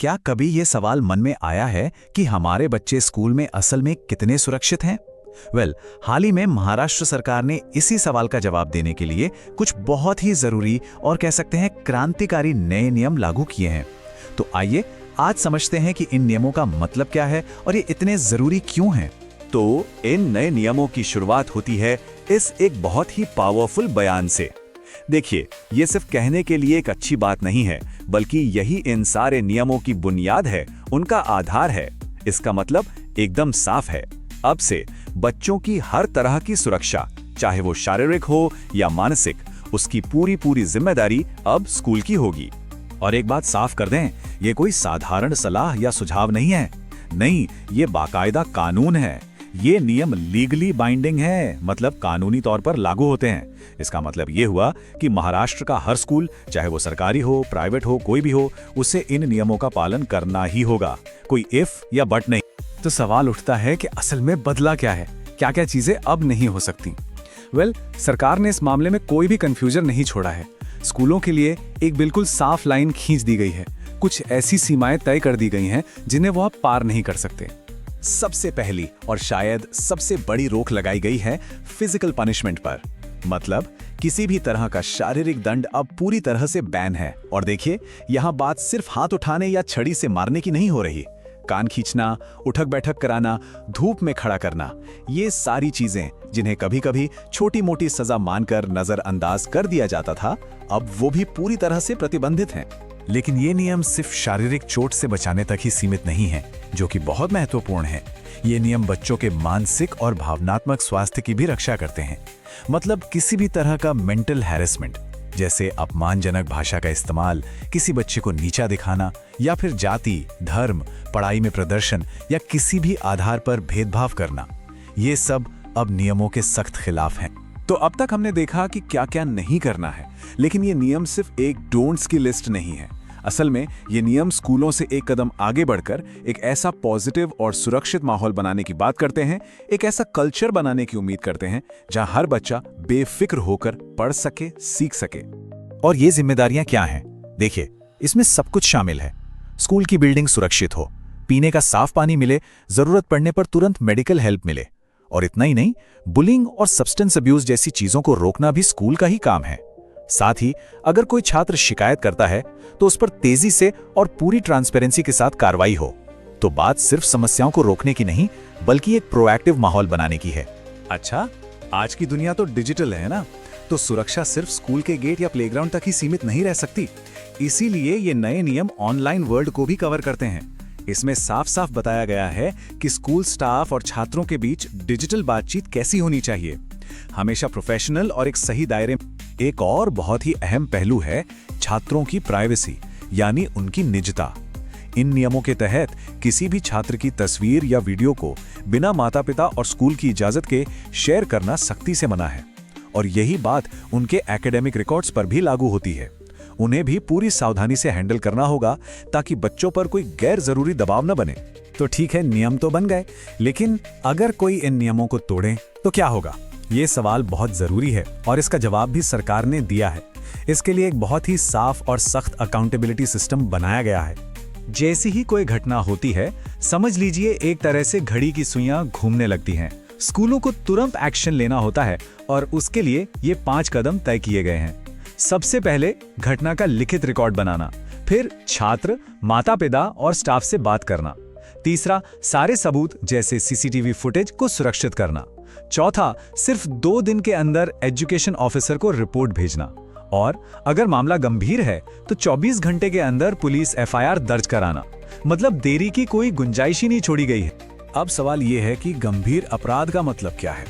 क्या कभी ये सवाल मन में आया है कि हमारे बच्चे स्कूल में असल में कितने सुरक्षित हैं? हाल ही में महाराष्ट्र सरकार ने इसी सवाल का जवाब देने के लिए कुछ बहुत ही जरूरी और कह सकते हैं क्रांतिकारी नए नियम लागू किए हैं। तो आइए आज समझते हैं कि इन नियमों का मतलब क्या है और ये इतने जरूरी क्यों हैं। तो इन नए नियमों की शुरुआत होती है इस एक बहुत ही पावरफुल बयान से। देखिए, ये सिर्फ कहने के लिए एक अच्छी बात नहीं है, बल्कि यही इन सारे नियमों की बुनियाद है, उनका आधार है। इसका मतलब एकदम साफ है। अब से बच्चों की हर तरह की सुरक्षा, चाहे वो शारीरिक हो या मानसिक, उसकी पूरी जिम्मेदारी अब स्कूल की होगी। और एक बात साफ कर दें, ये कोई साधारण सलाह या सुझाव नहीं है। नहीं, ये बाकायदा कानून है। ये नियम लीगली बाइंडिंग है, मतलब कानूनी तौर पर लागू होते हैं। इसका मतलब ये हुआ कि महाराष्ट्र का हर स्कूल, चाहे वो सरकारी हो, प्राइवेट हो, कोई भी हो, उसे इन नियमों का पालन करना ही होगा। कोई इफ या बट नहीं। तो सवाल उठता है कि असल में बदला क्या है, क्या क्या चीजें अब नहीं हो सकती। सरकार ने इस मामले में कोई भी कंफ्यूजन नहीं छोड़ा है। स्कूलों के लिए एक बिल्कुल साफ लाइन खींच दी गई है। कुछ ऐसी सीमाएं तय कर दी गई हैं जिन्हें वो आप पार नहीं कर सकते। सबसे पहली और शायद सबसे बड़ी रोक लगाई गई है फिजिकल पनिशमेंट पर। मतलब किसी भी तरह का शारीरिक दंड अब पूरी तरह से बैन है। और देखिए, यहाँ बात सिर्फ हाथ उठाने या छड़ी से मारने की नहीं हो रही। कान खींचना, उठक बैठक कराना, धूप में खड़ा करना, ये सारी चीजें जिन्हें कभी कभी छोटी मोटी सजा मानकर नजरअंदाज कर दिया जाता था, अब वो भी पूरी तरह से प्रतिबंधित हैं। लेकिन ये नियम सिर्फ शारीरिक चोट से बचाने तक ही सीमित नहीं है, जो कि बहुत महत्वपूर्ण है। ये नियम बच्चों के मानसिक और भावनात्मक स्वास्थ्य की भी रक्षा करते हैं। मतलब किसी भी तरह का मेंटल हैरेसमेंट, जैसे अपमानजनक भाषा का इस्तेमाल, किसी बच्चे को नीचा दिखाना या फिर जाति, धर्म, पढ़ाई में प्रदर्शन या किसी भी आधार पर भेदभाव करना, ये सब अब नियमों के सख्त खिलाफ हैं। तो अब तक हमने देखा कि क्या क्या नहीं करना है, लेकिन ये नियम सिर्फ एक डोंट्स की लिस्ट नहीं है। असल में ये नियम स्कूलों से एक कदम आगे बढ़कर एक ऐसा पॉजिटिव और सुरक्षित माहौल बनाने की बात करते हैं, एक ऐसा कल्चर बनाने की उम्मीद करते हैं जहां हर बच्चा बेफिक्र होकर पढ़ सके, सीख सके। और ये जिम्मेदारियां क्या हैं? देखिए, इसमें सब कुछ शामिल है। स्कूल की बिल्डिंग सुरक्षित हो, पीने का साफ पानी मिले, जरूरत पड़ने पर तुरंत मेडिकल हेल्प मिले। और इतना ही नहीं, बुलिंग और सब्सटेंस अब्यूज जैसी चीजों को रोकना भी स्कूल का ही काम है। साथ ही अगर कोई छात्र शिकायत करता है तो उस पर तेजी से और पूरी ट्रांसपेरेंसी के साथ कार्रवाई हो। तो बात सिर्फ समस्याओं को रोकने की नहीं, बल्कि एक प्रोएक्टिव माहौल बनाने की है। अच्छा, आज की दुनिया तो डिजिटल है ना, तो सुरक्षा सिर्फ स्कूल के गेट या प्लेग्राउंड तक ही सीमित नहीं रह सकती। इसीलिए ये नए नियम ऑनलाइन वर्ल्ड को भी कवर करते हैं। इसमें साफ साफ बताया गया है कि स्कूल स्टाफ और छात्रों के बीच डिजिटल बातचीत कैसी होनी चाहिए, हमेशा प्रोफेशनल और एक सही दायरे। एक और बहुत ही अहम पहलू है छात्रों की प्राइवेसी, यानी उनकी निजता। इन नियमों के तहत किसी भी छात्र की तस्वीर या वीडियो को बिना माता पिता और स्कूल की इजाजत के शेयर करना सख्ती से मना है। और यही बात उनके एकेडमिक रिकॉर्ड्स पर भी लागू होती है। उन्हें भी पूरी सावधानी से हैंडल करना होगा ताकि बच्चों पर कोई गैर जरूरी दबाव न बने। तो ठीक है, नियम तो बन गए, लेकिन अगर कोई इन नियमों को तोड़े तो क्या होगा? ये सवाल बहुत जरूरी है और इसका जवाब भी सरकार ने दिया है। इसके लिए एक बहुत ही साफ और सख्त अकाउंटेबिलिटी सिस्टम बनाया गया है। जैसी ही कोई घटना होती है, समझ लीजिए एक तरह से घड़ी की सुइयां घूमने लगती हैं। स्कूलों को तुरंत एक्शन लेना होता है और उसके लिए ये 5 कदम तय किए गए हैं। सबसे पहले घटना का लिखित रिकॉर्ड बनाना, फिर छात्र, माता पिता और स्टाफ से बात करना। तीसरा, सारे सबूत जैसे सीसीटीवी फुटेज को सुरक्षित करना। चौथा, सिर्फ 2 दिन के अंदर एजुकेशन ऑफिसर को रिपोर्ट भेजना। और अगर मामला गंभीर है तो 24 घंटे के अंदर पुलिस एफआईआर दर्ज कराना। मतलब देरी की कोई गुंजाइश ही नहीं छोड़ी गई है। अब सवाल यह है कि गंभीर अपराध का मतलब क्या है?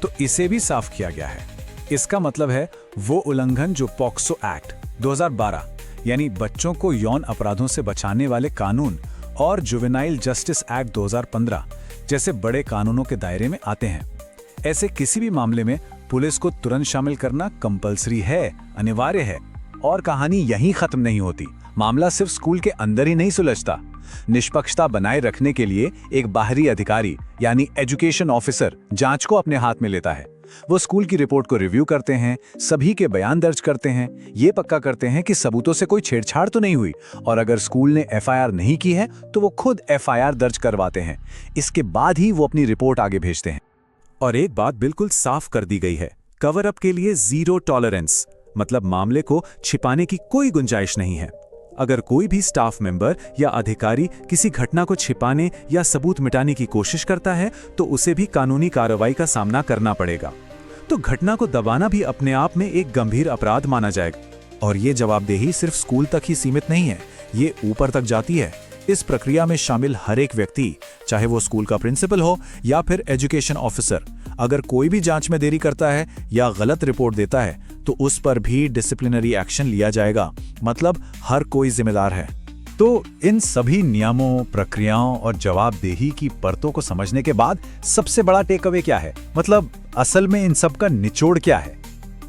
तो इसे भी साफ किया गया है। इसका मतलब है वो उल्लंघन जो पॉक्सो एक्ट 2012 यानी बच्चों को यौन अपराधों से बचाने वाले कानून और जुवेनाइल जस्टिस एक्ट 2015 जैसे बड़े कानूनों के दायरे में आते हैं। ऐसे किसी भी मामले में पुलिस को तुरंत शामिल करना कंपलसरी है, अनिवार्य है। और कहानी यहीं खत्म नहीं होती। मामला सिर्फ स्कूल के अंदर ही नहीं सुलझता। निष्पक्षता बनाए रखने के लिए एक बाहरी अधिकारी यानी एजुकेशन ऑफिसर जांच को अपने हाथ में लेता है। वो स्कूल की रिपोर्ट को रिव्यू करते हैं, सभी के बयान दर्ज करते हैं, ये पक्का करते हैं कि सबूतों से कोई छेड़छाड़ तो नहीं हुई, और अगर स्कूल ने एफआईआर नहीं की है तो वो खुद एफआईआर दर्ज करवाते हैं। इसके बाद ही वो अपनी रिपोर्ट आगे भेजते हैं। और एक बात बिल्कुल साफ कर दी गई है, कवर अप के लिए 0 टॉलरेंस, मतलब मामले को छिपाने की कोई गुंजाइश नहीं है। अगर कोई भी स्टाफ मेंबर या अधिकारी किसी घटना को छिपाने या सबूत मिटाने की कोशिश करता है तो उसे भी कानूनी कार्रवाई का सामना करना पड़ेगा। तो घटना को दबाना भी अपने आप में एक गंभीर अपराध माना जाएगा। और ये जवाबदेही सिर्फ स्कूल तक ही सीमित नहीं है, ये ऊपर तक जाती है। इस प्रक्रिया में शामिल हर एक व्यक्ति, चाहे वो स्कूल का प्रिंसिपल हो या फिर एजुकेशन ऑफिसर, अगर कोई भी जांच में देरी करता है या गलत रिपोर्ट देता है तो उस पर भी डिसिप्लिनरी एक्शन लिया जाएगा। मतलब हर कोई जिम्मेदार है। तो इन सभी नियमों, प्रक्रियाओं और जवाबदेही की परतों को समझने के बाद सबसे बड़ा टेक अवे क्या है? मतलब असल में इन सब का निचोड़ क्या है?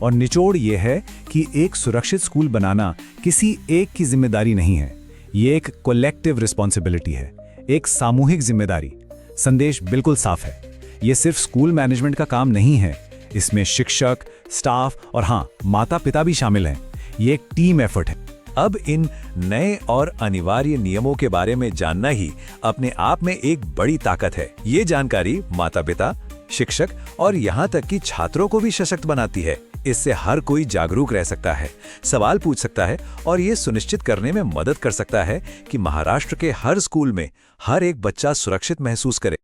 और निचोड़ ये है कि एक सुरक्षित स्कूल बनाना किसी एक की जिम्मेदारी नहीं है, ये एक कलेक्टिव रिस्पॉन्सिबिलिटी है, एक सामूहिक जिम्मेदारी। संदेश बिल्कुल साफ है, ये सिर्फ स्कूल मैनेजमेंट का काम नहीं है, इसमें शिक्षक, स्टाफ और हाँ, माता पिता भी शामिल हैं। ये एक टीम एफर्ट है। अब इन नए और अनिवार्य नियमों के बारे में जानना ही अपने आप में एक बड़ी ताकत है। ये जानकारी माता-पिता, शिक्षक और यहाँ तक कि छात्रों को भी सशक्त बनाती है। इससे हर कोई जागरूक रह सकता है, सवाल पूछ सकता है और ये सुनिश्चित करने में मदद कर सकता है कि महाराष्ट्र के हर स्कूल में हर एक बच्चा सुरक्षित महसूस करे।